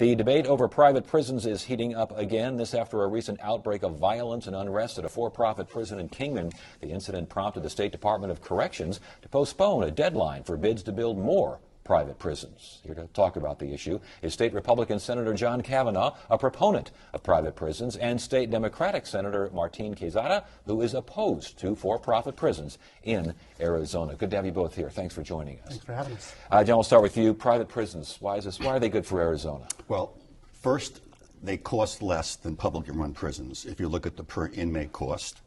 The debate over private prisons is heating up again, this after a recent outbreak of violence and unrest at a for-profit prison in Kingman. The incident prompted the State Department of Corrections to postpone a deadline for bids to build more private prisons. Here to talk about the issue is State Republican Senator John Kavanagh, a proponent of private prisons, and State Democratic Senator Martin Quezada, who is opposed to for-profit prisons in Arizona. Good to have you both here. Thanks for joining us. Thanks for having us. John, we'll start with you. Private prisons, why are they good for Arizona? Well, first, they cost less than publicly run prisons if you look at the per inmate cost.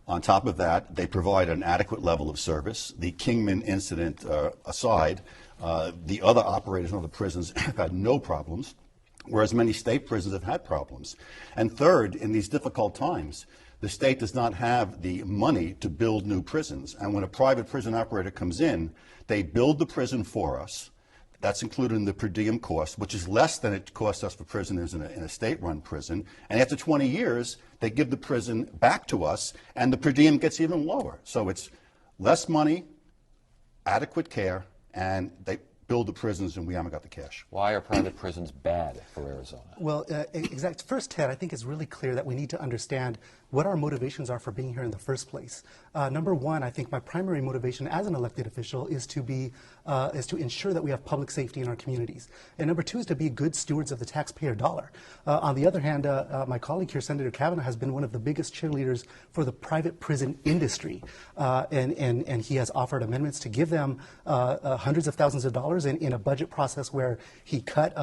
On top of that, they provide an adequate level of service. The Kingman incident aside, the other operators in other prisons have had no problems, whereas many state prisons have had problems. And third, in these difficult times, the state does not have the money to build new prisons. And when a private prison operator comes in, they build the prison for us. That's included in the per diem cost, which is less than it costs us for prisoners in a state-run prison. And after 20 years, they give the prison back to us, and the per diem gets even lower. So it's less money, adequate care, and they build the prisons, and we haven't got the cash. Why are private prisons bad for Arizona? Well, First, Ted, I think it's really clear that we need to understand what our motivations are for being here in the first place. Number one, I think my primary motivation as an elected official is to ensure that we have public safety in our communities. And number two is to be good stewards of the taxpayer dollar. On the other hand, my colleague here, Senator Kavanagh, has been one of the biggest cheerleaders for the private prison industry. And he has offered amendments to give them hundreds of thousands of dollars in a budget process where he cut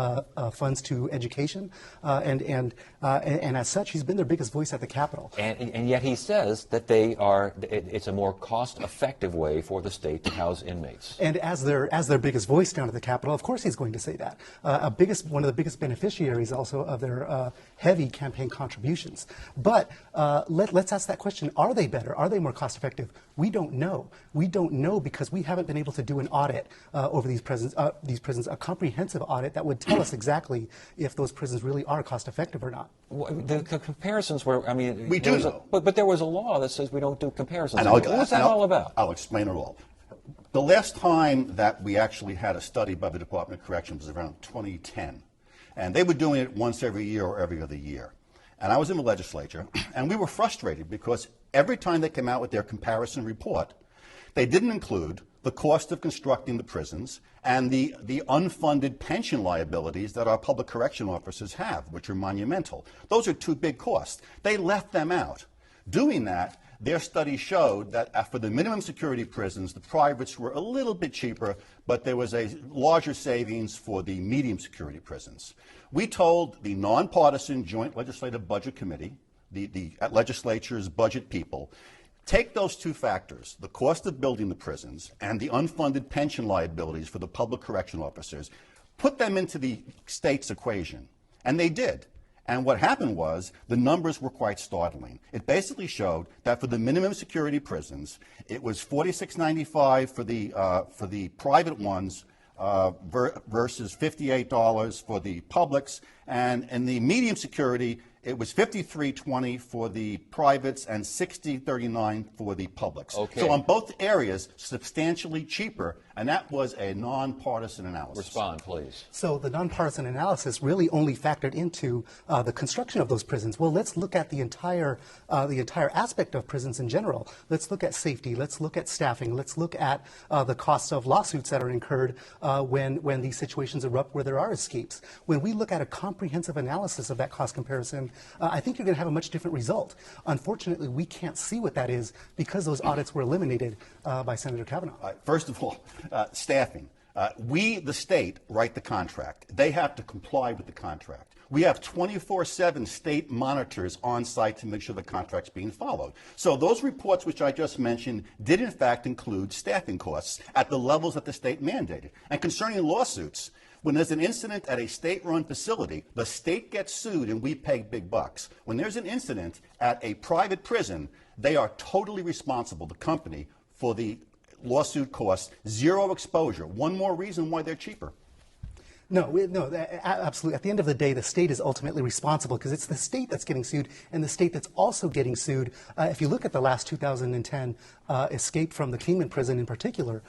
funds to education. And as such, he's been their biggest voice at the Capitol. And yet he says that it's a more cost-effective way for the state to house inmates. And as their biggest voice down at the Capitol, of course he's going to say that. One of the biggest beneficiaries also of their heavy campaign contributions. But let's ask that question: are they better? Are they more cost-effective? We don't know. We don't know because we haven't been able to do an audit over these prisons, a comprehensive audit that would tell us exactly if those prisons really are cost-effective or not. Well, the comparisons were, I mean, we do know. But there was a law that says we don't do comparisons. What's that all about? I'll explain it all. The last time that we actually had a study by the Department of Corrections was around 2010. And they were doing it once every year or every other year. And I was in the legislature, and we were frustrated because every time they came out with their comparison report, they didn't include the cost of constructing the prisons and the unfunded pension liabilities that our public correction officers have, which are monumental. Those are two big costs. They left them out. Doing that, their study showed that for the minimum security prisons, the privates were a little bit cheaper, but there was a larger savings for the medium security prisons. We told the nonpartisan Joint Legislative Budget Committee, the legislature's budget people, take those two factors, the cost of building the prisons and the unfunded pension liabilities for the public correction officers, put them into the state's equation. And they did. And what happened was the numbers were quite startling. It basically showed that for the minimum security prisons, it was $46.95 for the private ones versus $58 for the publics. And in the medium security, it was $53.20 for the privates and $60.39 for the publics. Okay. So on both areas, substantially cheaper, and that was a nonpartisan analysis. Respond, please. So the nonpartisan analysis really only factored into the construction of those prisons. Well, let's look at the entire aspect of prisons in general. Let's look at safety. Let's look at staffing. Let's look at the costs of lawsuits that are incurred when these situations erupt where there are escapes. When we look at a comprehensive analysis of that cost comparison, I think you're going to have a much different result. Unfortunately, we can't see what that is because those audits were eliminated by Senator Kavanagh. First of all, staffing. We, the state, write the contract. They have to comply with the contract. We have 24/7 state monitors on site to make sure the contract's being followed. So those reports which I just mentioned did in fact include staffing costs at the levels that the state mandated. And concerning lawsuits, when there's an incident at a state-run facility, the state gets sued and we pay big bucks. When there's an incident at a private prison, they are totally responsible, the company, for the lawsuit costs, zero exposure. One more reason why they're cheaper. Absolutely. At the end of the day, the state is ultimately responsible because it's the state that's getting sued and the state that's also getting sued. If you look at the last 2010 escape from the Kingman prison in particular,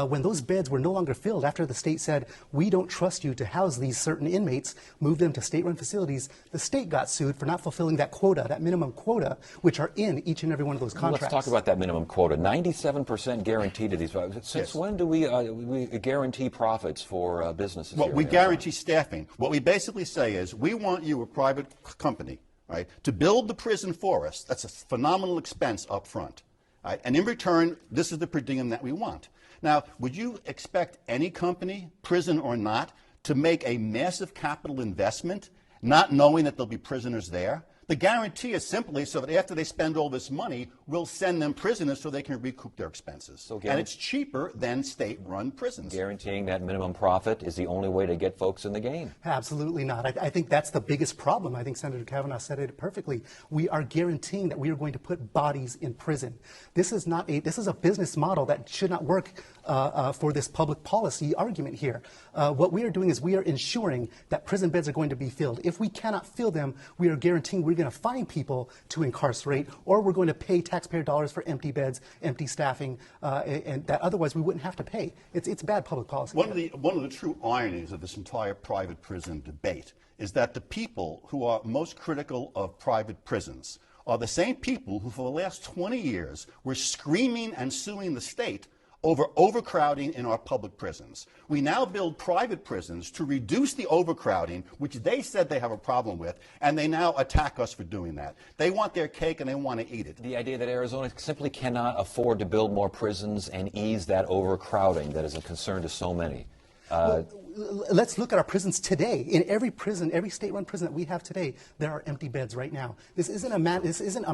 when those beds were no longer filled after the state said, we don't trust you to house these certain inmates, move them to state-run facilities, the state got sued for not fulfilling that quota, that minimum quota, which are in each and every one of those contracts. Let's talk about that minimum quota. 97% guaranteed to these. Since when do we guarantee profits for businesses? Well, here we in Arizona? guarantee staffing. What we basically say is, we want you, a private company, right, to build the prison for us. That's a phenomenal expense up front. Right? And in return, this is the per diem that we want. Now, would you expect any company, prison or not, to make a massive capital investment, not knowing that there'll be prisoners there? The guarantee is simply so that after they spend all this money, we'll send them prisoners so they can recoup their expenses. And it's cheaper than state-run prisons. Guaranteeing that minimum profit is the only way to get folks in the game. Absolutely not. I think that's the biggest problem. I think Senator Kavanagh said it perfectly. We are guaranteeing that we are going to put bodies in prison. This is a business model that should not work for this public policy argument here. What we are doing is we are ensuring that prison beds are going to be filled. If we cannot fill them, we are guaranteeing we're going to find people to incarcerate, or we're going to pay taxpayer dollars for empty beds, empty staffing, and that otherwise we wouldn't have to pay. It's bad public policy. One of the true ironies of this entire private prison debate is that the people who are most critical of private prisons are the same people who for the last 20 years were screaming and suing the state over overcrowding in our public prisons. We now build private prisons to reduce the overcrowding, which they said they have a problem with, and they now attack us for doing that. They want their cake and they want to eat it. The idea that Arizona simply cannot afford to build more prisons and ease that overcrowding that is a concern to so many. Let's look at our prisons today. In every prison, every state-run prison that we have today, there are empty beds right now. This isn't a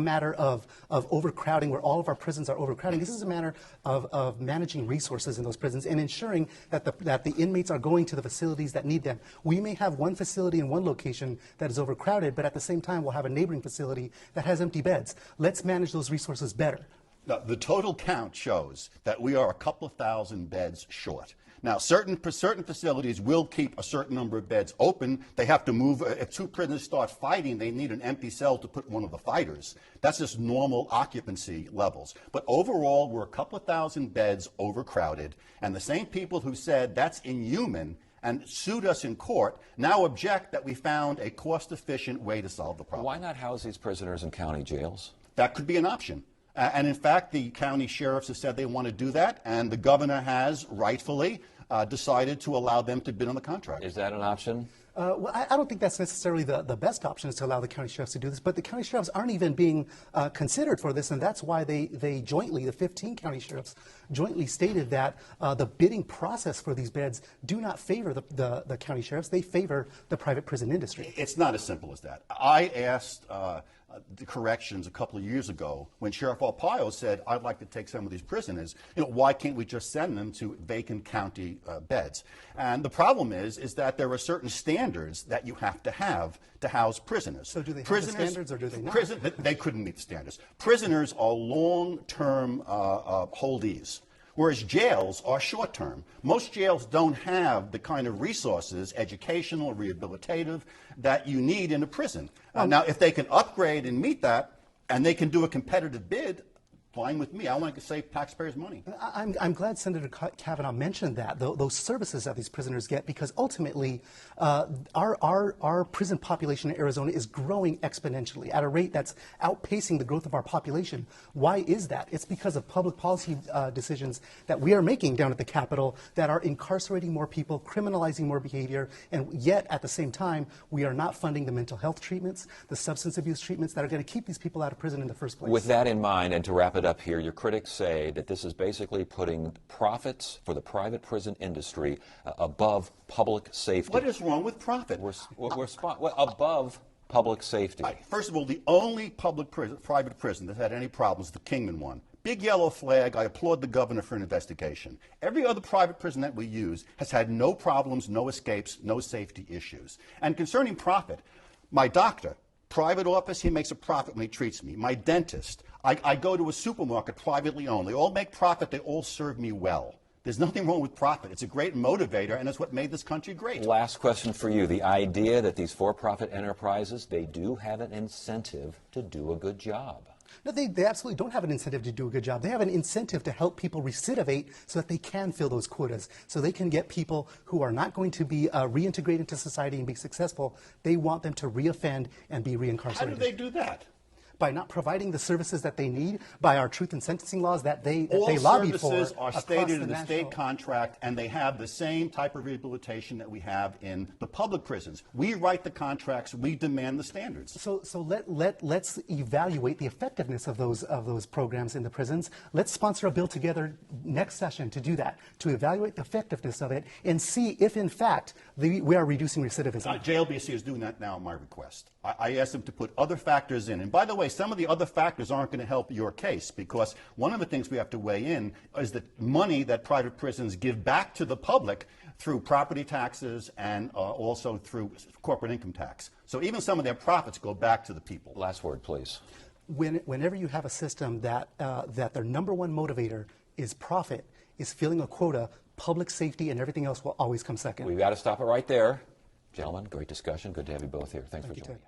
matter of overcrowding where all of our prisons are overcrowding. This is a matter of managing resources in those prisons and ensuring that the inmates are going to the facilities that need them. We may have one facility in one location that is overcrowded, but at the same time we'll have a neighboring facility that has empty beds. Let's manage those resources better. Now, the total count shows that we are a couple of thousand beds short. Now, certain facilities will keep a certain number of beds open. They have to move. If two prisoners start fighting, they need an empty cell to put one of the fighters. That's just normal occupancy levels. But overall, we're a couple of thousand beds overcrowded. And the same people who said that's inhuman and sued us in court now object that we found a cost-efficient way to solve the problem. Why not house these prisoners in county jails? That could be an option. And in fact, the county sheriffs have said they want to do that, and the governor has rightfully decided to allow them to bid on the contract. Is that an option? Well, I don't think that's necessarily the best option is to allow the county sheriffs to do this, but the county sheriffs aren't even being considered for this, and that's why they jointly, the 15 county sheriffs, jointly stated that the bidding process for these beds do not favor the county sheriffs. They favor the private prison industry. It's not as simple as that. I asked the corrections a couple of years ago when Sheriff Arpaio said, I'd like to take some of these prisoners. Why can't we just send them to vacant county beds? And the problem is that there are certain standards that you have to house prisoners. So do they have the standards or do they not? They couldn't meet the standards. Prisoners are long-term holdees, whereas jails are short-term. Most jails don't have the kind of resources, educational, rehabilitative, that you need in a prison. Now, if they can upgrade and meet that, and they can do a competitive bid, fine with me. I want to save taxpayers' money. I'm glad Senator Kavanagh mentioned that, those services that these prisoners get, because ultimately our prison population in Arizona is growing exponentially at a rate that's outpacing the growth of our population. Why is that? It's because of public policy decisions that we are making down at the Capitol that are incarcerating more people, criminalizing more behavior, and yet at the same time we are not funding the mental health treatments, the substance abuse treatments that are going to keep these people out of prison in the first place. With that in mind, and to wrap it up here, your critics say that this is basically putting profits for the private prison industry above public safety. What is wrong with profit? We're above public safety. First of all, the only private prison that had any problems is the Kingman one. Big yellow flag. I applaud the governor for an investigation. Every other private prison that we use has had no problems, no escapes, no safety issues. And concerning profit, my doctor, private office, he makes a profit when he treats me. My dentist, I go to a supermarket privately owned. They all make profit. They all serve me well. There's nothing wrong with profit. It's a great motivator, and it's what made this country great. Last question for you. The idea that these for-profit enterprises, they do have an incentive to do a good job. No, they absolutely don't have an incentive to do a good job. They have an incentive to help people recidivate so that they can fill those quotas, so they can get people who are not going to be reintegrated into society and be successful. They want them to reoffend and be reincarcerated. How do they do that? By not providing the services that they need, by our truth in sentencing laws that they lobby for. All services are across stated in the national state contract, and they have the same type of rehabilitation that we have in the public prisons. We write the contracts, we demand the standards. So let's evaluate the effectiveness of those programs in the prisons. Let's sponsor a bill together next session to do that, to evaluate the effectiveness of it and see if in fact we are reducing recidivism. JLBC is doing that now at my request. I asked them to put other factors in. And by the way, some of the other factors aren't going to help your case, because one of the things we have to weigh in is the money that private prisons give back to the public through property taxes and also through corporate income tax. So even some of their profits go back to the people. Last word, please. Whenever you have a system that their number one motivator is profit, is filling a quota, public safety and everything else will always come second. We've got to stop it right there. Gentlemen, great discussion. Good to have you both here. Thanks for joining us.